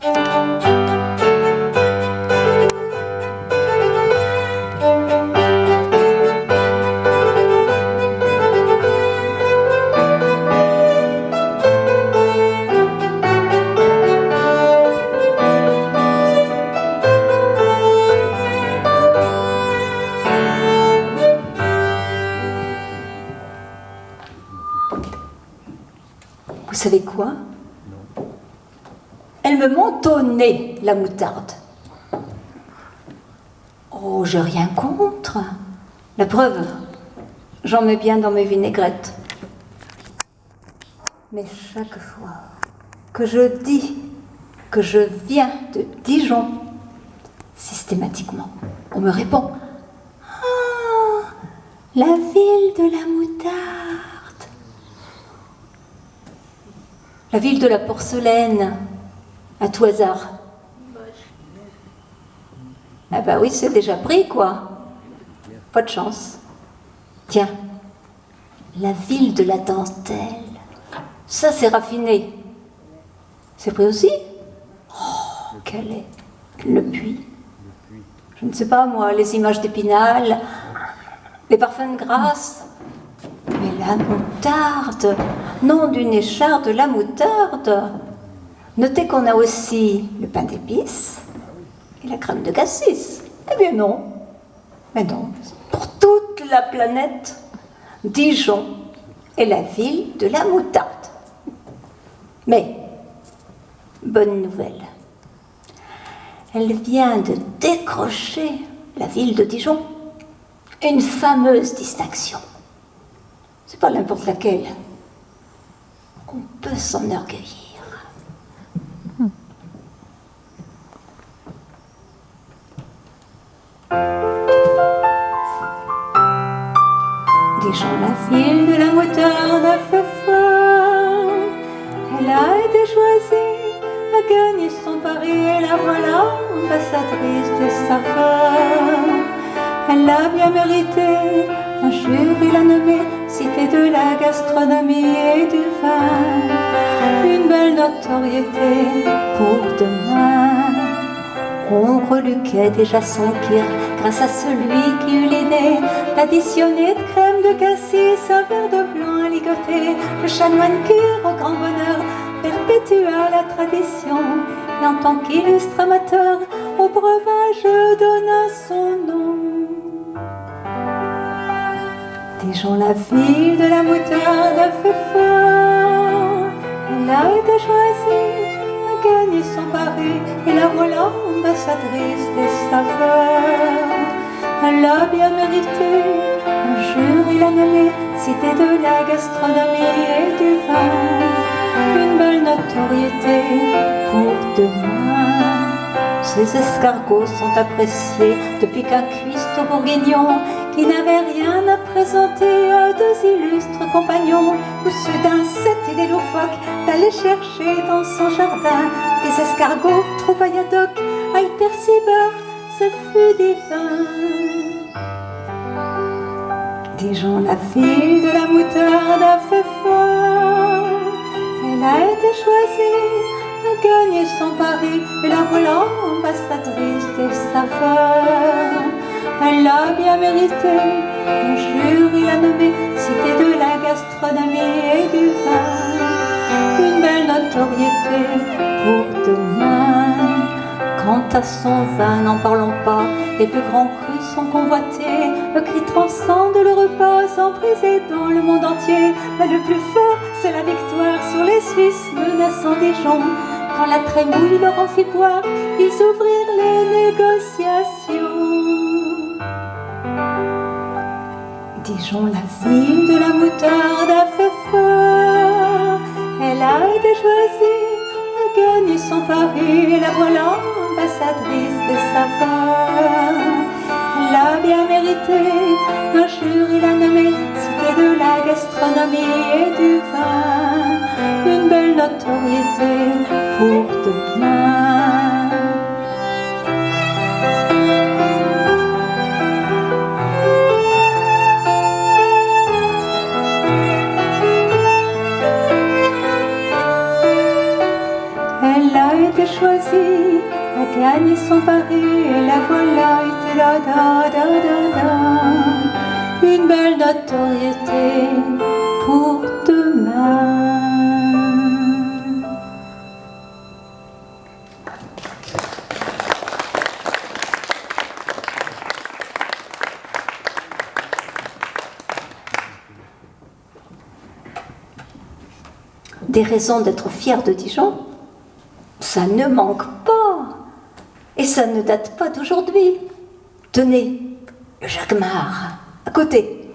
Vous savez quoi? Elle me monte au nez, la moutarde. Oh, j'ai rien contre. La preuve, j'en mets bien dans mes vinaigrettes. Mais chaque fois que je dis que je viens de Dijon, systématiquement, on me répond « Ah, la ville de la moutarde !» La ville de la porcelaine, à tout hasard. Ah bah oui, c'est déjà pris, quoi. Pas de chance. Tiens, la ville de la dentelle. Ça, c'est raffiné. C'est pris aussi? Oh, quel est le puits? Je ne sais pas, moi, les images d'Épinal, les parfums de Grasse. Mais la moutarde, nom d'une écharde, la moutarde. Notez qu'on a aussi le pain d'épices et la crème de cassis. Eh bien non. Mais non. Pour toute la planète, Dijon est la ville de la moutarde. Mais, bonne nouvelle. Elle vient de décrocher, la ville de Dijon, une fameuse distinction. C'est pas n'importe laquelle. On peut s'enorgueillir. Dijon, la ville de la moutarde a fait fort. Elle a été choisie, a gagné son pari et la voilà ambassadrice des saveurs. Elle l'a bien mérité, un jury l'a nommée cité de la gastronomie et du vin. Une belle notoriété pour demain. On reluquait déjà son kir grâce à celui qui eut l'idée d'additionner de crème de cassis un verre de blanc à ligoter. Le chanoine kir, au grand bonheur, perpétua la tradition et en tant qu'illustre amateur, au breuvage donna son nom. Dijon, la ville de la moutarde a fait fort. Elle a été choisie, a gagné son pari et la voilà ambassadrice des saveurs. Elle l'a bien mérité, un jury l'a nommée cité de la gastronomie et du vin. Une belle notoriété pour demain. Ces escargots sont appréciés depuis qu'un cuistot bourguignon qui n'avait rien à présenter à deux illustres compagnons, où soudain cette idée loufoque d'aller chercher dans son jardin des escargots trouvailles ad hoc à Hyperciber, ce fut divin. Dijon, la ville de la moutarde a fait fort. Elle a été choisie, a gagné son pari et la voilà ambassadrice des saveurs. Elle l'a bien mérité, un jury l'a nommée cité de la gastronomie et du vin. Une belle notoriété pour demain. Quant à son vin, n'en parlons pas, les plus grands crus sont convoités. Le cri transcende le repas, emprisé dans le monde entier. Mais le plus fort, c'est la victoire sur les Suisses menaçant Dijon. Quand la trémouille leur en fit boire, ils ouvrirent les négociations. Dijon, la ville de la moutarde a fait fort. Elle a été choisie, a gagné son pari et la voilà ambassadrice des saveurs. Elle l'a bien mérité, un jury l'a nommée cité de la gastronomie et du vin. Une belle notoriété pour demain. Elle a été été choisie, a gagné son pari et la voilà, était là, da, da, da, da. Une belle notoriété pour demain. Des raisons d'être fier de Dijon, ça ne manque pas. Et ça ne date pas d'aujourd'hui. Tenez, le Jacquemart, à côté.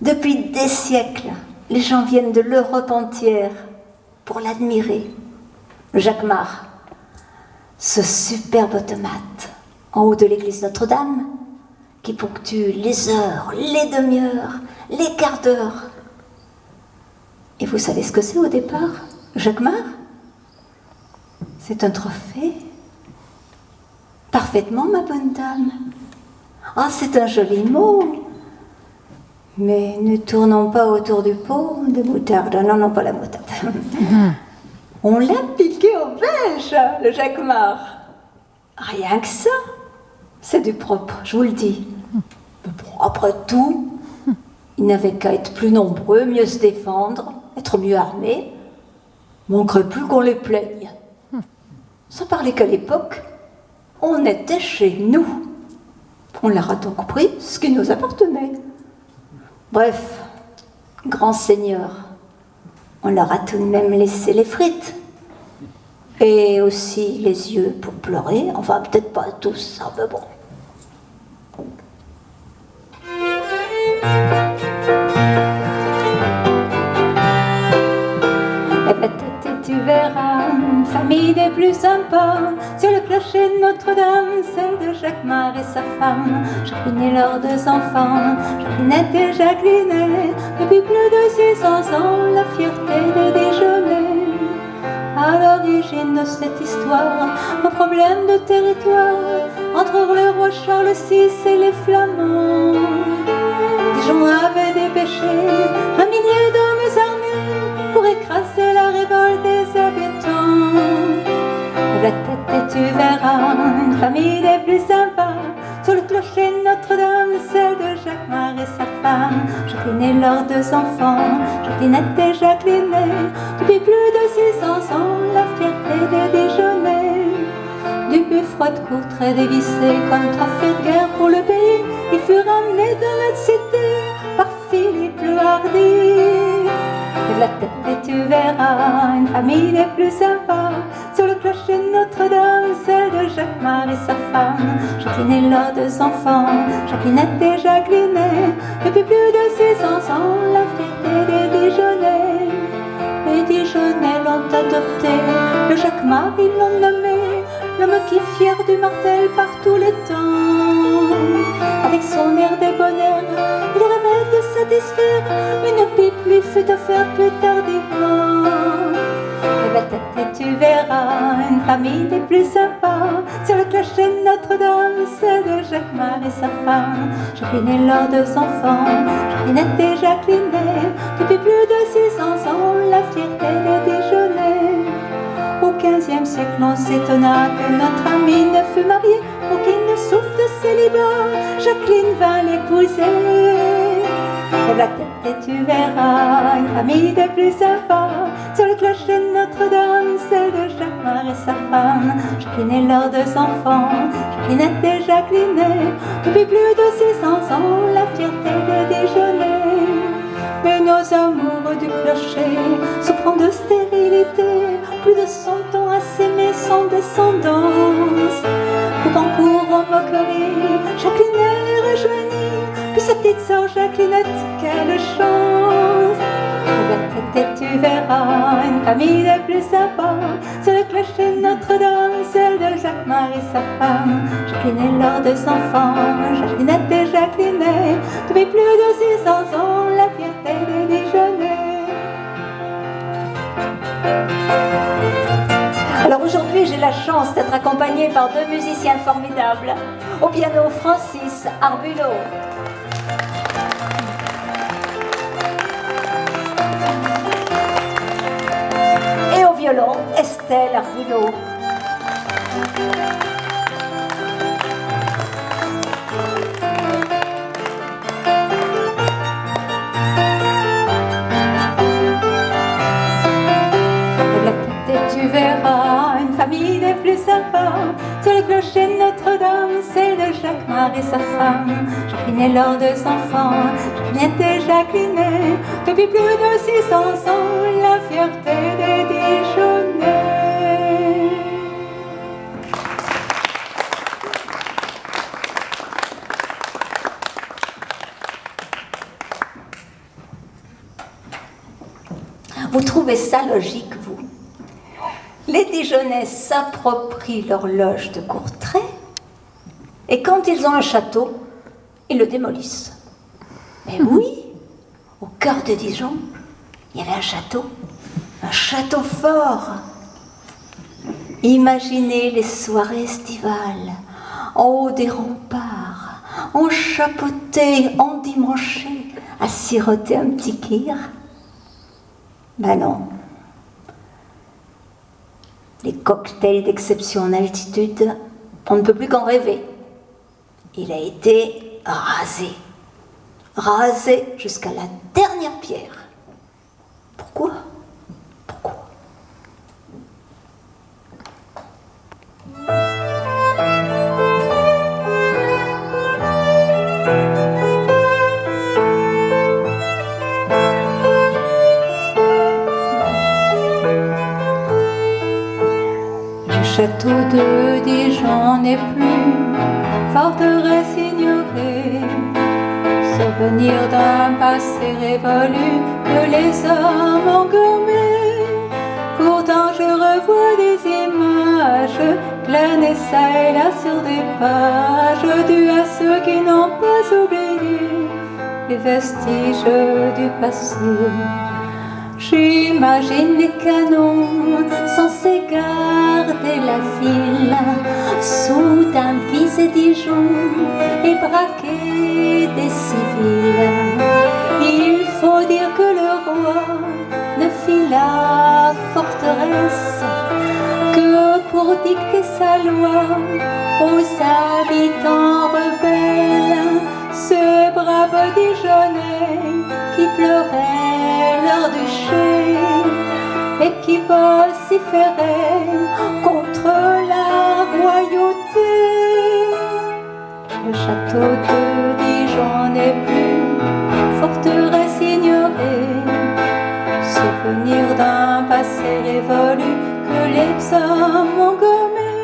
Depuis des siècles, les gens viennent de l'Europe entière pour l'admirer. Le Jacquemart, ce superbe automate en haut de l'église Notre-Dame, qui ponctue les heures, les demi-heures, les quarts d'heure. Et vous savez ce que c'est au départ, Jacquemart? C'est un trophée. Parfaitement, ma bonne dame. Ah, c'est un joli mot. Mais ne tournons pas autour du pot de moutarde. Non, non, pas la moutarde. On l'a piqué au beige, le Jacquemart. Rien que ça. C'est du propre, je vous le dis. Mais bon, après tout, il n'avait qu'à être plus nombreux, mieux se défendre, être mieux armés. Manquerait plus qu'on les plaigne. Sans parler qu'à l'époque, on était chez nous. On leur a donc pris ce qui nous appartenait. Bref, grand seigneur, on leur a tout de même laissé les frites. Et aussi les yeux pour pleurer. Enfin, peut-être pas tous, mais bon. Tu verras une famille des plus sympas sur le clocher de Notre-Dame, celle de Jacquemart et sa femme, Jacqueline et leurs deux enfants, Jacquelinette et Jacquelinet, depuis plus de 600 ans, la fierté des Dijonnais. À l'origine de cette histoire, un problème de territoire entre le roi Charles VI et les Flamands. Dijon avait dépêché un millier d'hommes armés pour écraser la révolte des habitants. Lève la tête et tu verras une famille des plus sympas sur le clocher de Notre-Dame, celle de Jacquemart et sa femme, Jacqueline et leurs deux enfants, Jacquelinette et Jacquelinet, depuis plus de 600 ans, la fierté des Dijonnais. Du buffet de cour très dévissé comme trophée de guerre pour le pays, il fut ramené dans notre cité par Philippe le Hardi. Lève la tête et tu verras une famille des plus sympas sur le clocher de Notre-Dame, celle de Jacquemart et sa femme, Jacqueline et leurs deux enfants, Jacquelinette et Jacquelinet, depuis plus de 600 ans, la fierté des Dijonnais. Les Dijonnais l'ont adopté, le Jacquemart ils l'ont nommé, l'homme qui fier du martel par tous les temps. Avec son air débonnaire, il rêvait de satisfaire, une pipe lui fut offerte plus tardivement. Lève la tête et tu verras une famille des plus sympas sur le clocher de Notre-Dame, celle de Jacquemart et sa femme, Jacqueline et leurs deux enfants, Jacquelinette et Jacquelinet, depuis plus de 600 ans, la fierté des Dijonnais. Au XVe siècle, on s'étonna que notre ami ne fût marié pour qu'il ne souffre de célibat. Jacqueline vint l'épouser. Lève la tête et tu verras une famille des plus sympas sur le clocher de Notre-Dame, celle de Jacquemart et sa femme, Jacqueline et leurs deux enfants, Jacquelinette et Jacquelinet, depuis plus de 600 ans, la fierté des Dijonnais. Mais nos amoureux du clocher, souffrant de stérilité, plus de 100 ans à s'aimer sans descendance. Coupe en cours en moquerie, Jacqueline les rejoignit, puis sa petite sœur Jacquelinette, quelle chance! Lève la tête et tu verras une famille des plus sympas sur le clocher de Notre-Dame, celle de Jacquemart et sa femme, Jacqueline et leurs deux enfants, Jacquelinette et Jacquelinet, depuis plus de 600 ans, la fierté des Dijonnais. Alors aujourd'hui, j'ai la chance d'être accompagnée par deux musiciens formidables. Au piano, Francis Arbulot. Et au violon, Estelle Arbulot. Tu verras une famille des plus sympas sur le clocher de Notre-Dame, celle de Jacquemart et sa femme. Jacqueline est leurs 2 enfants, Jacqueline était Jacqueline. Depuis plus de 600 ans, la fierté des Dijonnais. Vous trouvez ça logique, vous? Les Dijonnais s'approprient l'horloge de Courtrai et quand ils ont un château, ils le démolissent. Mais oui, au cœur de Dijon, il y avait un château fort. Imaginez les soirées estivales, en haut des remparts, enchapeautés, endimanchés, à siroter un petit kir. Ben non. Les cocktails d'exception en altitude, on ne peut plus qu'en rêver. Il a été rasé jusqu'à la dernière pierre. Pourquoi? Le château de Dijon n'est plus forteresse ignorée, souvenir d'un passé révolu que les hommes ont gommé. Pourtant je revois des images glanées ça et là sur des pages, dues à ceux qui n'ont pas oublié les vestiges du passé. J'imagine les canons censés garder la ville, soudain viser Dijon et braquer des civils. Il faut dire que le roi ne fit la forteresse que pour dicter sa loi aux habitants rebelles. Ce brave Dijonnais qui pleurait leur duché et qui vociférait contre la royauté. Le château de Dijon n'est plus forteresse ignorée, souvenir d'un passé révolu que les hommes ont gommé.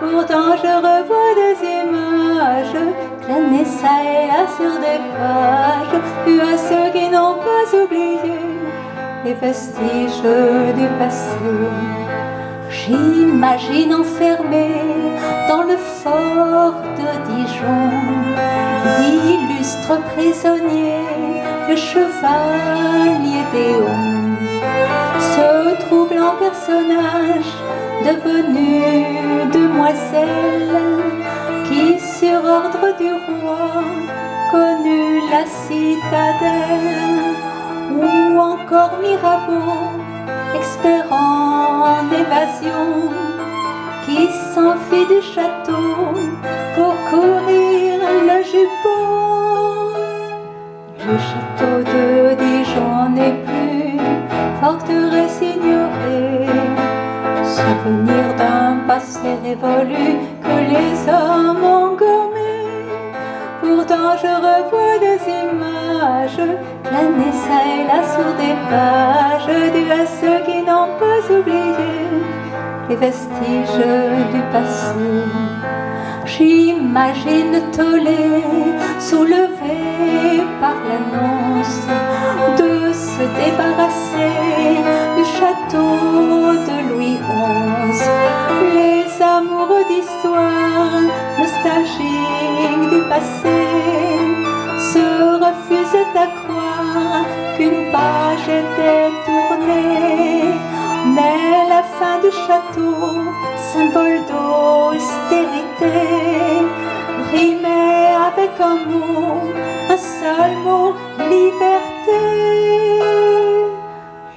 Pourtant je revois des images glanées ça et là sur des pages, dues à ceux qui n'ont pas oublié les vestiges du passé. J'imagine enfermé dans le fort de Dijon d'illustres prisonniers, le chevalier Déon, ce troublant personnage devenu demoiselle qui sur ordre du roi connut la citadelle, ou encore Mirabeau, expert en évasion, qui s'enfuit du château pour courir le jupon. Le château de Dijon n'est plus forteresse ignorée, souvenir d'un passé révolu que les hommes ont gommé. Pourtant je revois des images glanées ça et là sur des pages, dues à ceux qui n'ont pas oublié les vestiges du passé. J'imagine Tollet soulevé par l'annonce de se débarrasser du château de Louis XI. Les amoureux d'histoire nostalgiques du passé se refusaient à croire qu'une page était tournée. Mais la fin du château, symbole d'austérité, rimait avec un seul mot, liberté.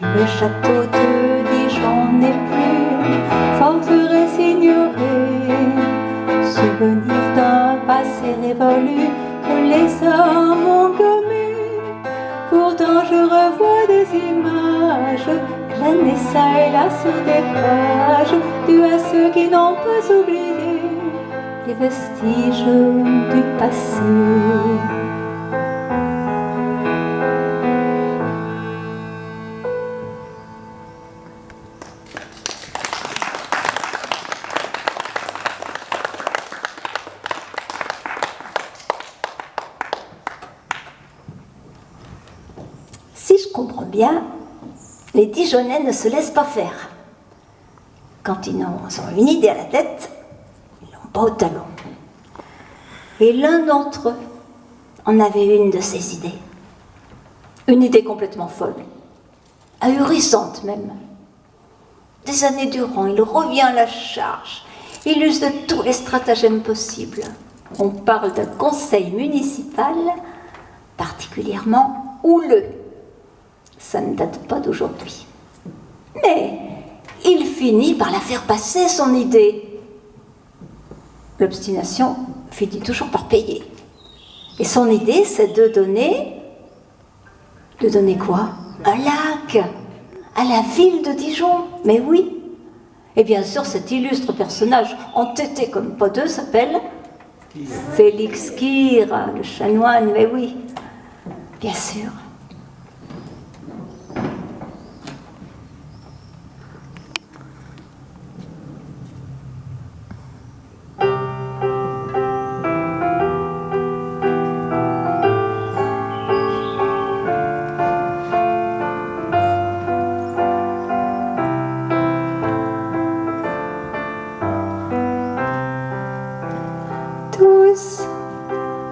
Le château de Dijon n'est plus forteresse ignorée, ça, mon commis. Pourtant je revois des images glanées ça et là sur des pages, dues à ceux qui n'ont pas oublié les vestiges du passé. Si je comprends bien, les Dijonais ne se laissent pas faire. Quand ils ont une idée à la tête, ils l'ont pas au talon. Et l'un d'entre eux en avait une de ces idées. Une idée complètement folle, ahurissante même. Des années durant, il revient à la charge. Il use de tous les stratagèmes possibles. On parle d'un conseil municipal particulièrement houleux. Ça ne date pas d'aujourd'hui. Mais il finit par la faire passer, son idée. L'obstination finit toujours par payer. Et son idée, c'est de donner quoi? Un lac à la ville de Dijon. Mais oui. Et bien sûr, cet illustre personnage, entêté comme pas deux, s'appelle Félix Kir, le chanoine. Mais oui, bien sûr.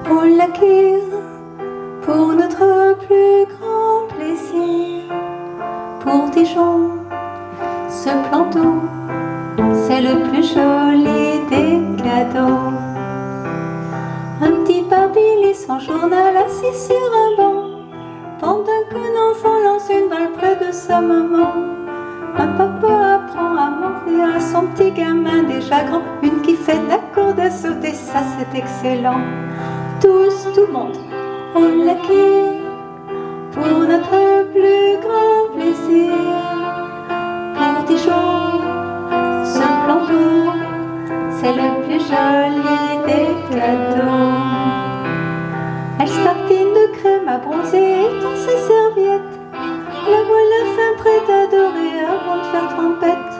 Au laquir pour notre plus grand plaisir. Pour Dijon, ce plan d'eau, c'est le plus joli des cadeaux. Un petit Barbili sans journal assis sur un banc, pendant qu'un enfant lance une balle près de sa maman. Un papa apprend à monter à son petit gamin déjà grand, une qui fait la corde à sauter, ça c'est excellent. Tous, tout le monde, on l'acquiert pour notre plus grand plaisir. Pour Dijon, ce plan d'eau, c'est le plus joli des cadeaux. Elle se tartine de crème à bronzer et dans ses serviettes. La voilà fin prête à adorer avant de faire trempette.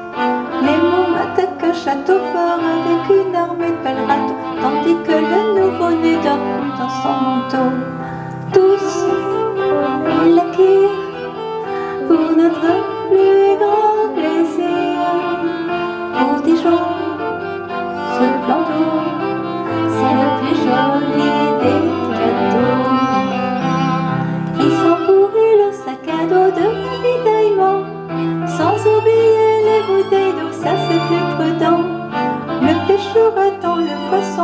Les mômes attaquent un château fort avec une armée de belles râteaux, tandis que le nouveau-né dort dans son manteau. Tous, on l'acquiert pour notre plus grand plaisir. Pour Dijon, ce plan d'eau, c'est le plus joli des cadeaux. Ils sont pourris leur sac à dos de ravitaillement, sans oublier les bouteilles d'eau, ça c'est plus prudent. Le pêcheur attend le poisson